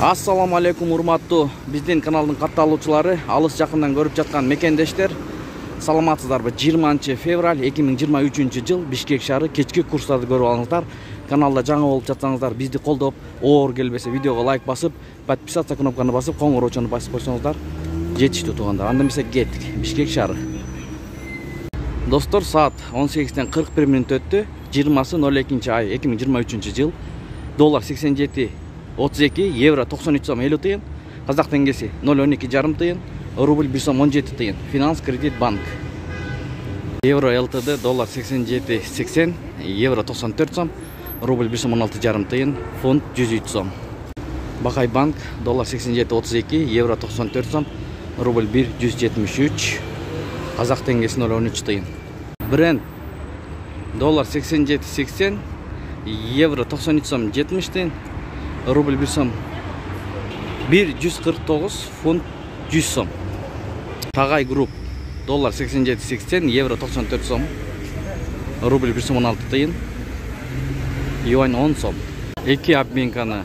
Assalamu алейкум, урматтуу биздин каналдын катталуучулары, алыс жакындан көрүп жаткан мекендештер. Саламатсыздарбы? 20 февраль 2023 жыл Бишкек шаары кечки курстарды көрүп алыңыздар. Каналда жаңы болуп жатсаңыздар, бизди колдоп, оор келбесе видеого лайк басып, подписаться кнопканы басып, коңгуроочону басып койсоңуздар жетиштүү туугандар. Анда эмесе кеттик. Бишкек шаары. Достор, саат 18-ден 41 мүнөт өттү. 20-02 ай 2023 жыл. Доллар 87.32, евро 93 сом 50 тыйын, қазақ теңгесі 0.12 жарым тыйын, рубль 1 сом 17 тыйын. Финанс кредит банк. Евро ЛТД доллар 87.80, евро 94 сом, рубль 1 сом 16 жарым тыйын, фунт 103 сом. Бақай банк доллар 87.32, евро 94 сом, рубль 1 173, қазақ теңгесі 0.13 тыйын. Бренд доллар 87.80, евро 93 сом 70 тыйын, рубль 1 сом 149, фунт 100 сом. Тагай групп доллар 87.80, евро 94 сом, рубль 1 сом 16 тыйын, юань 10 сом. Эки обменканы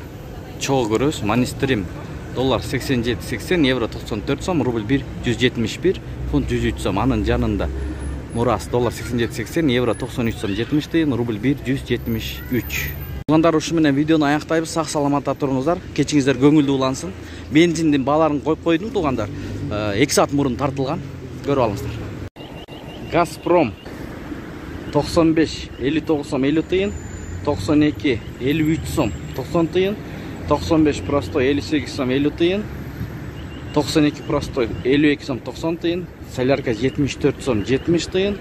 чогуу көрөбүз. Манистрим доллар 87.80, евро 94 сом, рубль 1 171, фунт 103 сом. Анын жанында Мурас доллар 87.80, евро 93 сом 70 тыйын, рубль 1 173. Туугандар, ушу менен видеону аяктайбыз. Сак саламатта туруңуздар. Кечиңиздер көңүлдүү улансын. Бензиндин бааларын коюп койдум туугандар. 2 саат мурун тартылган. Көрүп алыңыздар. Газпром 95 59 сом 50 тыйын, 92 53 сом 90 тыйын, 95 простой 58 сом 50 тыйын, 92 простой 52 сом 90 тыйын, солярка 74 сом 70 тыйын,